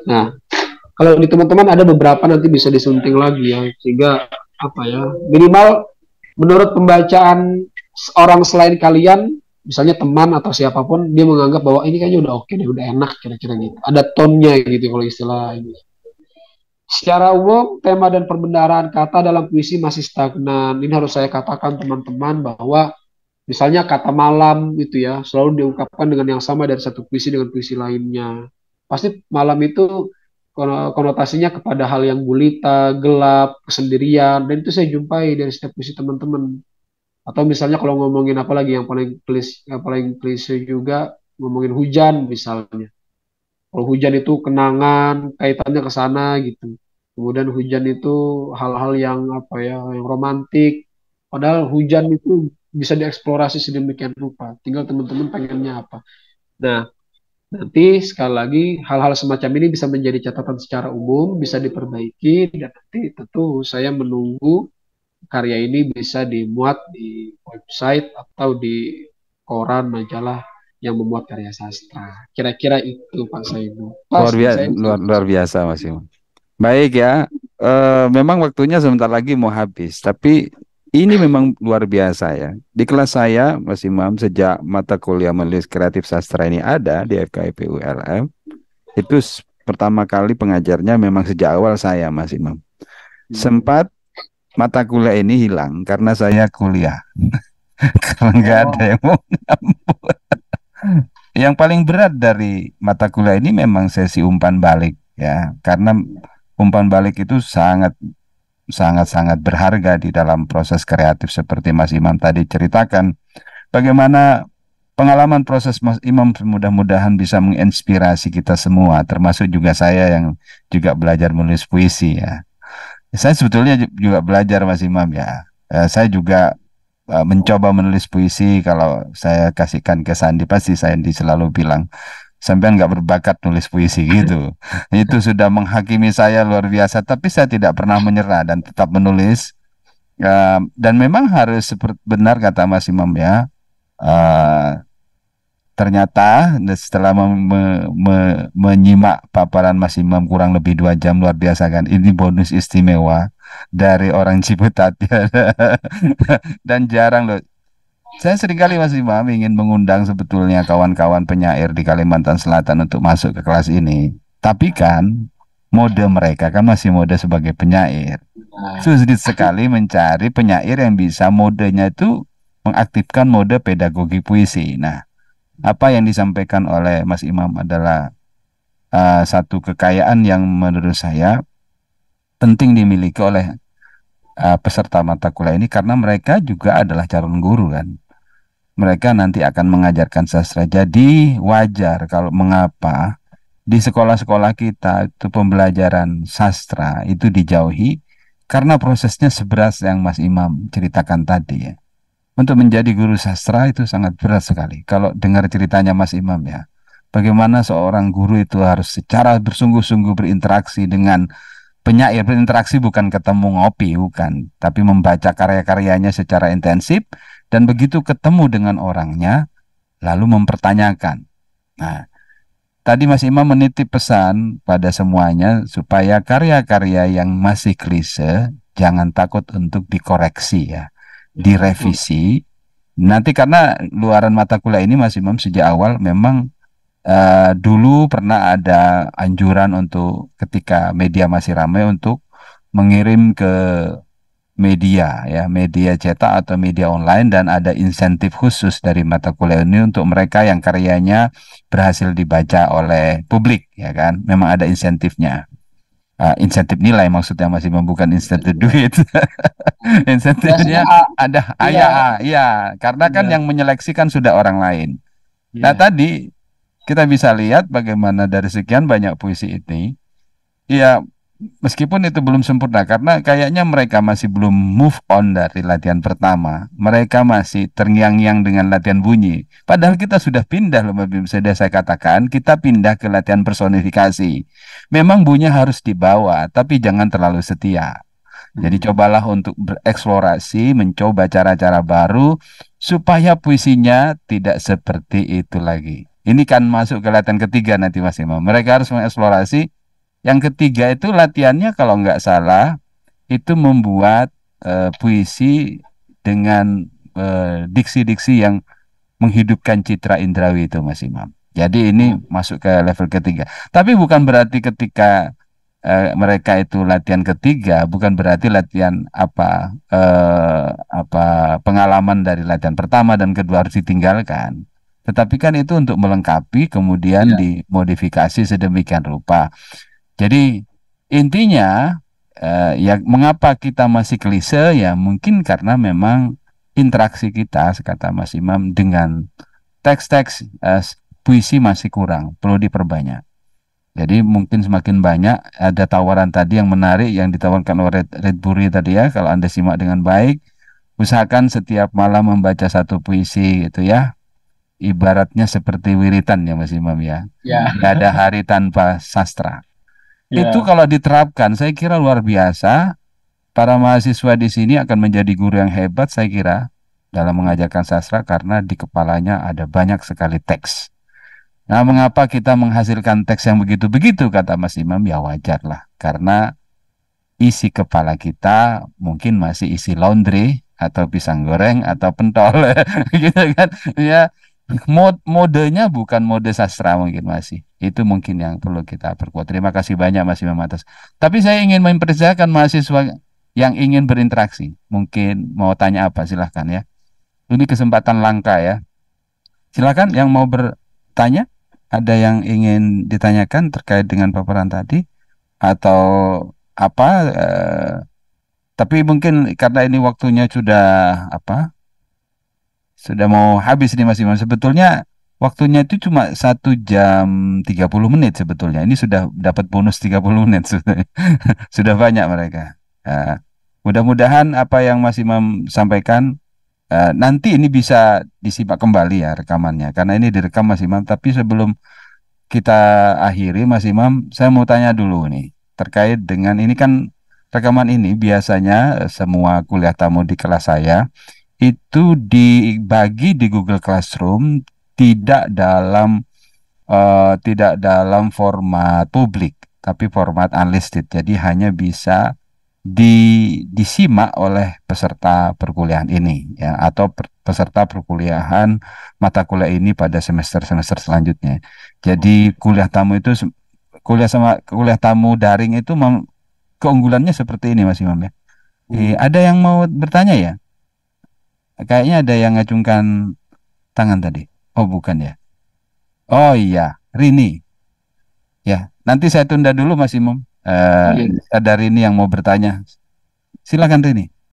Nah, kalau di teman-teman ada beberapa nanti bisa disunting lagi ya, sehingga apa ya, minimal menurut pembacaan orang selain kalian, misalnya teman atau siapapun, dia menganggap bahwa ini kayaknya udah oke deh, udah enak kira-kira gitu. Ada tone-nya gitu kalau istilah ini. Secara umum, tema dan perbendaharaan kata dalam puisi masih stagnan. Ini harus saya katakan teman-teman bahwa misalnya kata malam itu ya selalu diungkapkan dengan yang sama dari satu puisi dengan puisi lainnya. Pasti malam itu konotasinya kepada hal yang gulita, gelap, kesendirian, dan itu saya jumpai dari setiap puisi teman-teman. Atau misalnya kalau ngomongin apa lagi yang paling klise juga ngomongin hujan misalnya. Kalau hujan itu kenangan, kaitannya ke sana gitu. Kemudian hujan itu hal-hal yang apa ya, yang romantik. Padahal hujan itu bisa dieksplorasi sedemikian rupa. Tinggal teman-teman pengennya apa. Nah, nanti sekali lagi hal-hal semacam ini bisa menjadi catatan secara umum, bisa diperbaiki, dan nanti tentu saya menunggu karya ini bisa dimuat di website atau di koran, majalah yang memuat karya sastra. Kira-kira itu Pak Saibu. Pas nih saya Luar, luar biasa Mas Imam. Baik ya, memang waktunya sebentar lagi mau habis, tapi ini memang luar biasa ya. Di kelas saya, Mas Imam, sejak mata kuliah menulis kreatif sastra ini ada di FKIP ULM, itu pertama kali pengajarnya memang sejak awal saya, Mas Imam. hmm. Sempat mata kuliah ini hilang karena saya kuliah. Kalau nggak ada Oh, yang mau ngambil. Yang paling berat dari mata kuliah ini memang sesi umpan balik ya, karena umpan balik itu sangat sangat sangat berharga di dalam proses kreatif seperti Mas Imam tadi ceritakan. Bagaimana pengalaman proses Mas Imam mudah-mudahan bisa menginspirasi kita semua, termasuk juga saya yang juga belajar menulis puisi ya. Saya sebetulnya juga belajar Mas Imam ya. Saya juga mencoba menulis puisi. Kalau saya kasihkan ke Sandi pasti Sandi selalu bilang sampean nggak berbakat nulis puisi gitu. Itu sudah menghakimi saya luar biasa. Tapi saya tidak pernah menyerah dan tetap menulis. Dan memang harus seperti benar kata Mas Imam ya. eh, Ternyata setelah menyimak paparan Mas Imam kurang lebih 2 jam luar biasa kan. Ini bonus istimewa dari orang Ciputat. Dan jarang loh. Saya seringkali Mas Imam ingin mengundang sebetulnya kawan-kawan penyair di Kalimantan Selatan untuk masuk ke kelas ini. Tapi kan mode mereka kan masih mode sebagai penyair. nah, Sulit sekali mencari penyair yang bisa modenya itu mengaktifkan mode pedagogi puisi. Nah, apa yang disampaikan oleh Mas Imam adalah satu kekayaan yang menurut saya penting dimiliki oleh peserta mata kuliah ini karena mereka juga adalah calon guru kan. Mereka nanti akan mengajarkan sastra. Jadi wajar kalau mengapa di sekolah-sekolah kita itu pembelajaran sastra itu dijauhi karena prosesnya seberat yang Mas Imam ceritakan tadi ya. Untuk menjadi guru sastra itu sangat berat sekali. Kalau dengar ceritanya Mas Imam ya, bagaimana seorang guru itu harus secara bersungguh-sungguh berinteraksi dengan penyair. Berinteraksi bukan ketemu ngopi, bukan, tapi membaca karya-karyanya secara intensif dan begitu ketemu dengan orangnya, lalu mempertanyakan. Nah, tadi Mas Imam menitip pesan pada semuanya supaya karya-karya yang masih klise jangan takut untuk dikoreksi ya, betul. direvisi. Nanti karena luaran mata kuliah ini Mas Imam sejak awal memang dulu pernah ada anjuran untuk ketika media masih ramai untuk mengirim ke media ya, media cetak atau media online dan ada insentif khusus dari mata kuliah ini untuk mereka yang karyanya berhasil dibaca oleh publik ya kan. Memang ada insentifnya. Insentif nilai maksudnya masih bukan insentif duit. Insentifnya Biasanya A, ada iya, ya, ya, karena kan iya, yang menyeleksikan sudah orang lain. Nah, iya. tadi kita bisa lihat bagaimana dari sekian banyak puisi ini, ya meskipun itu belum sempurna karena kayaknya mereka masih belum move on dari latihan pertama. Mereka masih terngiang-ngiang dengan latihan bunyi. Padahal kita sudah pindah loh, Mbak Bim. Sudah saya katakan, kita pindah ke latihan personifikasi. Memang bunyi harus dibawa, tapi jangan terlalu setia. Jadi Hmm. cobalah untuk bereksplorasi, mencoba cara-cara baru supaya puisinya tidak seperti itu lagi. Ini kan masuk ke latihan ketiga nanti Mas Imam. Mereka harus mengeksplorasi Yang ketiga itu latihannya kalau nggak salah itu membuat puisi dengan diksi-diksi yang menghidupkan citra indrawi itu Mas Imam. Jadi ini masuk ke level ketiga. Tapi bukan berarti ketika mereka itu latihan ketiga, bukan berarti latihan apa pengalaman dari latihan pertama dan kedua harus ditinggalkan. Tetapi kan itu untuk melengkapi, kemudian Iya. dimodifikasi sedemikian rupa. Jadi intinya ya mengapa kita masih klise ya mungkin karena memang interaksi kita, kata Mas Imam, dengan teks-teks puisi masih kurang, perlu diperbanyak. Jadi mungkin semakin banyak ada tawaran tadi yang menarik yang ditawarkan oleh Red Bury tadi ya, kalau Anda simak dengan baik, usahakan setiap malam membaca satu puisi itu ya, ibaratnya seperti wiritan ya Mas Imam ya. Ya. Nggak ada hari tanpa sastra. Itu Ya. kalau diterapkan, saya kira luar biasa. Para mahasiswa di sini akan menjadi guru yang hebat, saya kira, dalam mengajarkan sastra karena di kepalanya ada banyak sekali teks. Nah, mengapa kita menghasilkan teks yang begitu-begitu, kata Mas Imam, ya wajar lah. Karena isi kepala kita mungkin masih isi laundry, atau pisang goreng, atau pentol, gitu kan. Ya, modenya bukan mode sastra mungkin masih. Itu mungkin yang perlu kita perkuat. Terima kasih banyak Mas Imam atas. Tapi saya ingin mempersilakan mahasiswa yang ingin berinteraksi. Mungkin mau tanya apa, silahkan ya. Ini kesempatan langka ya. Silahkan yang mau bertanya. Ada yang ingin ditanyakan terkait dengan paparan tadi atau apa? Tapi mungkin karena ini waktunya sudah apa? Sudah mau habis nih Mas Iman. Sebetulnya waktunya itu cuma 1 jam 30 menit sebetulnya. Ini sudah dapat bonus 30 menit. Sudah banyak mereka. Nah, mudah-mudahan apa yang Mas Imam sampaikan nanti ini bisa disimak kembali ya rekamannya. Karena ini direkam Mas Imam. Tapi sebelum kita akhiri Mas Imam, saya mau tanya dulu nih. Terkait dengan ini kan rekaman ini biasanya semua kuliah tamu di kelas saya itu dibagi di Google Classroom tidak dalam format publik, tapi format unlisted. Jadi hanya bisa disimak oleh peserta perkuliahan ini ya atau peserta perkuliahan mata kuliah ini pada semester-semester selanjutnya. Jadi kuliah sama kuliah tamu daring itu keunggulannya seperti ini Mas Imam ya. Ada yang mau bertanya ya? Kayaknya ada yang ngacungkan tangan tadi. Oh, bukan ya. Oh iya, Rini. Ya, nanti saya tunda dulu Mas Imam. Iya. Ada Rini yang mau bertanya. Silakan Rini.